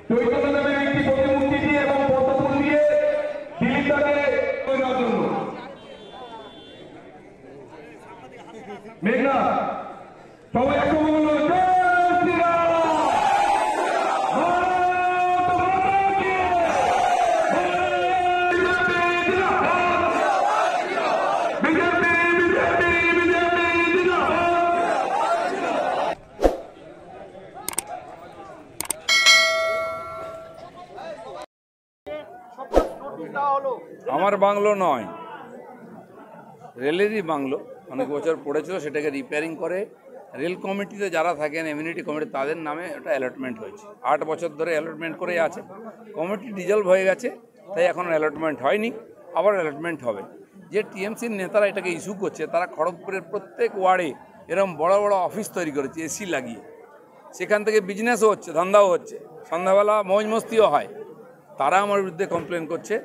চৈতন্যদেবের একটি প্রতিমূর্তি দিয়ে এবং পদ্মফুল দিয়ে দিলীপদাকে দেওয়ার জন্য। মেঘনা সবাই একটু বলুন আমার বাংলো নয়, রেলেরই বাংলো, অনেক বছর পড়েছিল, সেটাকে রিপেয়ারিং করে রেল কমিটিতে যারা থাকেন, এমিউনিটি কমিটি, তাদের নামে ওটা অ্যালটমেন্ট হয়েছে। 8 বছর ধরে অ্যালটমেন্ট করে আছে। কমিটি ডিজলভ হয়ে গেছে, তাই এখন অ্যালটমেন্ট হয়নি, আবার অ্যালটমেন্ট হবে। যে টিএমসির নেতারা এটাকে ইস্যু করছে, তারা খড়গপুরের প্রত্যেক ওয়ার্ডে এরকম বড় বড় অফিস তৈরি করেছে এসি লাগিয়ে, সেখান থেকে বিজনেসও হচ্ছে, ধান্দাও হচ্ছে, সন্ধ্যাবেলা মৌজ মস্তিও হয়। তারা আমার বিরুদ্ধে কমপ্লেন করছে।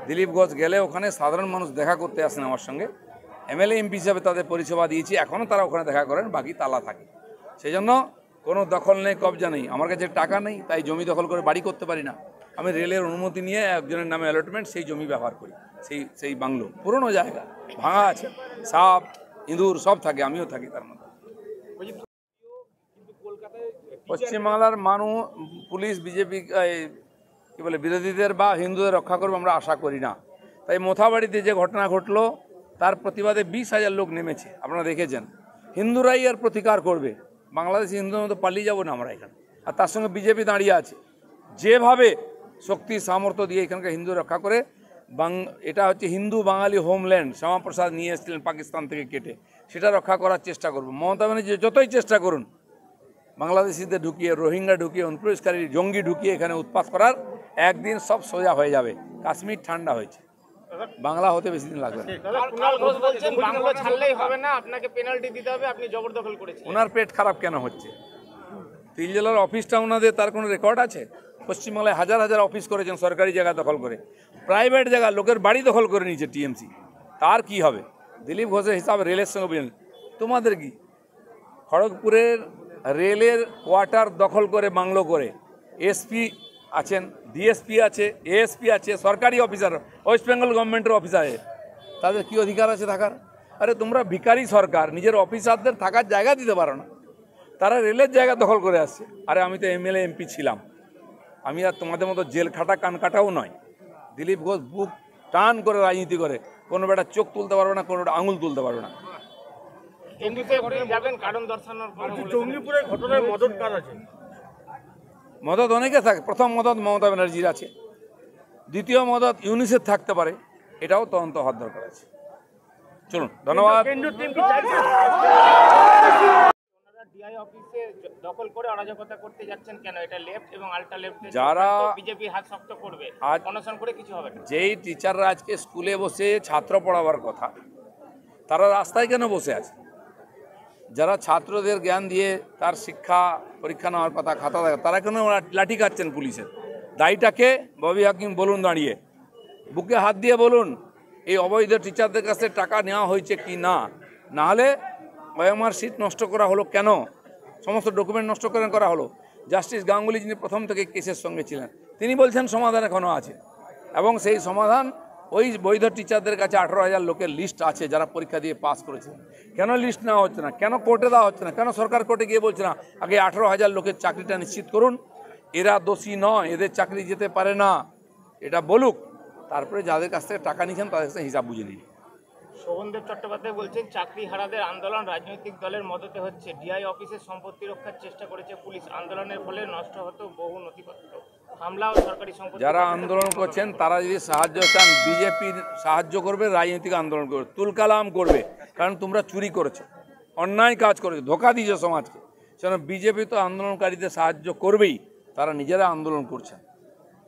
দিলীপ ঘোষ গেলে ওখানে সাধারণ মানুষ দেখা করতে আসেন আমার সঙ্গে, এমএলএ এমপি হিসাবে তাদের পরিষেবা দিয়েছি, এখনও তারা ওখানে দেখা করেন, বাকি তালা থাকে। সেই জন্য কোনো দখল নেই, কবজা নেই। আমার কাছে টাকা নেই, তাই জমি দখল করে বাড়ি করতে পারি না। আমি রেলের অনুমতি নিয়ে একজনের নামে অ্যালটমেন্ট, সেই জমি ব্যবহার করি। সেই বাংলো পুরনো জায়গা, ভাঙা আছে, সাপ ইঁদুর সব থাকে, আমিও থাকি তার মধ্যে। পশ্চিমবাংলার মানুষ, পুলিশ, বিজেপি কি বলে বিরোধীদের বা হিন্দুদের রক্ষা করবে আমরা আশা করি না। তাই মোথাবাড়িতে যে ঘটনা ঘটলো, তার প্রতিবাদে 20,000 লোক নেমেছে, আপনারা দেখেছেন। হিন্দুরাই আর প্রতিকার করবে, বাংলাদেশি হিন্দুদের মতো পালিয়ে যাবো না আমরা এখানে। আর তার সঙ্গে বিজেপি দাঁড়িয়ে আছে, যেভাবে শক্তি সামর্থ্য দিয়ে এখানকার হিন্দু রক্ষা করে। এটা হচ্ছে হিন্দু বাঙালি হোমল্যান্ড, শ্যামাপ্রসাদ নিয়ে এসেছিলেন পাকিস্তান থেকে কেটে, সেটা রক্ষা করার চেষ্টা করবো। মমতা ব্যানার্জি যতই চেষ্টা করুন বাংলাদেশিদের ঢুকিয়ে, রোহিঙ্গা ঢুকিয়ে, অনুপ্রবেশকারী জঙ্গি ঢুকিয়ে এখানে উৎপাত করার, একদিন সব সোজা হয়ে যাবে। কাশ্মীর ঠান্ডা হয়েছে, বাংলা হতে বেশি দিন লাগবে না। ওনার পেট খারাপ কেন হচ্ছে? তিল জেলার অফিসটা ওনাদের, তার কোনো রেকর্ড আছে? পশ্চিমবাংলায় হাজার হাজার অফিস করেছেন, সরকারি জায়গা দখল করে, প্রাইভেট জায়গা লোকের বাড়ি দখল করে নিয়েছে টিএমসি। তার কি হবে? দিলীপ ঘোষের হিসাব রেলের সঙ্গে বুঝলেন, তোমাদের কি? খড়গপুরের রেলের কোয়ার্টার দখল করে বাংলো করে, এসপি আছেন, ডিএসপি আছে, এএসপি আছে, সরকারি অফিসার, ওয়েস্ট বেঙ্গল গভর্নমেন্টের অফিসারে, তাদের কি অধিকার আছে থাকার? আরে তোমরা ভিখারি সরকার, নিজের অফিসারদের থাকার জায়গা দিতে পারো না, তারা রেলের জায়গা দখল করে আসছে। আরে আমি তো এমএলএ এমপি ছিলাম, আমি আর তোমাদের মতো জেল খাটা কান কাটাও নয়। দিলীপ ঘোষ বুক টান করে রাজনীতি করে, কোনো বেটা চোখ তুলতে পারবে না, কোনো আঙুল তুলতে পারবে না। মদত অনেকে থাকে, প্রথম মদত মমতা ব্যানার্জির আছে, দ্বিতীয় মদত ইউনিসেফ থাকতে পারে, এটাও তদন্ত হওয়ার দরকার আছে। চলুন, ধন্যবাদ। যেই টিচাররা আজকে স্কুলে বসে ছাত্র পড়াবার কথা, তারা রাস্তায় কেন বসে আছে? যারা ছাত্রদের জ্ঞান দিয়ে তার শিক্ষা পরীক্ষা নেওয়ার কথা, খাতা দেখা, তারা কেন লাঠি খাচ্ছেন পুলিশের? দায়ীটাকে ববি হাকিম বলুন, দাঁড়িয়ে বুকে হাত দিয়ে বলুন এই অবৈধ টিচারদের কাছে টাকা নেওয়া হয়েছে কি না। নাহলে ওএমআর সিট নষ্ট করা হলো কেন? সমস্ত ডকুমেন্ট নষ্ট করা হলো। জাস্টিস গাঙ্গুলি, যিনি প্রথম থেকে কেসের সঙ্গে ছিলেন, তিনি বলছেন সমাধান এখনও আছে, এবং সেই সমাধান ওই বৈধ টিচারদের কাছে 18,000 লোকের লিস্ট আছে যারা পরীক্ষা দিয়ে পাস করেছে। কেন লিস্ট নেওয়া হচ্ছে না? কেন কোর্টে দেওয়া হচ্ছে না? কেন সরকার কোর্টে গিয়ে বলছে না আগে 18,000 লোকের চাকরিটা নিশ্চিত করুন, এরা দোষী নয়, এদের চাকরি যেতে পারে না, এটা বলুক, তারপরে যাদের কাছ থেকে টাকা নিয়েছেন তাদের কাছে হিসাব বুঝে নিন। শোভনদেব চট্টোপাধ্যায় বলছেন চাকরি হারাদের আন্দোলন রাজনৈতিক দলের মদতে হচ্ছে, ডিআই অফিসের সম্পত্তি রক্ষার চেষ্টা করেছে পুলিশ, আন্দোলনের ফলে নষ্ট হতো বহু নথিপত্র, হামলা ও সরকারি সম্পত্তি। যারা আন্দোলন করছেন তারা যদি সাহায্য চান, বিজেপির সাহায্য করবে, রাজনৈতিক আন্দোলন করবে, তুলকালাম করবে, কারণ তোমরা চুরি করেছো, অন্যায় কাজ করেছো, ধোঁকা দিয়েছো সমাজকে। সেজন্য বিজেপি তো আন্দোলনকারীদের সাহায্য করবেই, তারা নিজেরা আন্দোলন করছেন,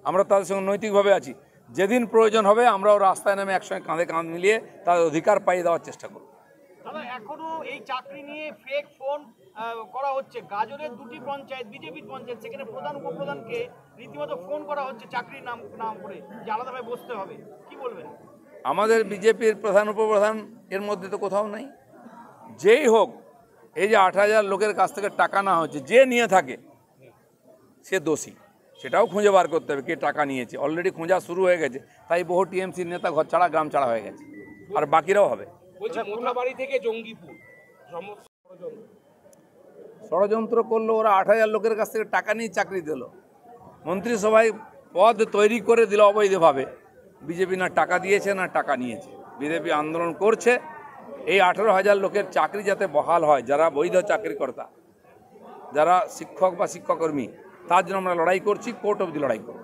আমরা তাদের সঙ্গে নৈতিকভাবে আছি। যেদিন প্রয়োজন হবে আমরাও রাস্তায় নেমে একসঙ্গে কাঁধে কাঁধ মিলিয়ে তাদের অধিকার পাইয়ে দেওয়ার চেষ্টা করব। এখনো এই চাকরি নিয়ে ফেক ফোন করা হচ্ছে, গাজরের 2টি পঞ্চায়েত, বিজেপির পঞ্চায়েত, সেখানে প্রধান উপপ্রধানকে রীতিমতো ফোন করা হচ্ছে চাকরির নাম করে যে আলাদাভাবে বসতে হবে, কি বলবেন? আমাদের বিজেপির প্রধান উপপ্রধান এর মধ্যে তো কোথাও নেই। যেই হোক, এই যে 8,000 লোকের কাছ থেকে টাকা না হচ্ছে, যে নিয়ে থাকে সে দোষী, সেটাও খুঁজে বার করতে হবে কে টাকা নিয়েছে। অলরেডি খোঁজা শুরু হয়ে গেছে, তাই বহু টিএমসির নেতা ঘর ছাড়া গ্রাম ছাড়া হয়ে গেছে, আর বাকিরাও হবে। মোথাবাড়ি থেকে জঙ্গিপুর ষড়যন্ত্র করলো ওরা, 8,000 লোকের কাছ থেকে টাকা নিয়ে চাকরি দিল, মন্ত্রিসভায় পদ তৈরি করে দিল অবৈধভাবে। বিজেপি না টাকা দিয়েছে না টাকা নিয়েছে, বিজেপি আন্দোলন করছে এই 18,000 লোকের চাকরি যাতে বহাল হয়, যারা বৈধ চাকরিকর্তা, যারা শিক্ষক বা শিক্ষাকর্মী, তার জন্য আমরা লড়াই করছি, কোর্ট অবধি লড়াই করব।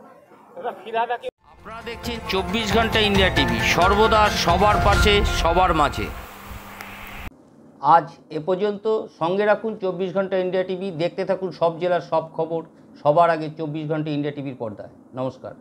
আপনারা দেখছেন 24 ঘন্টা ইন্ডিয়া টিভি, সর্বদা সবার পাশে সবার মাঝে। আজ এ পর্যন্ত। সঙ্গে রাখুন 24 ঘন্টা ইন্ডিয়া টিভি, দেখতে থাকুন সব জেলার সব খবর সবার আগে 24 ঘন্টা ইন্ডিয়া টিভির পর্দায়। নমস্কার।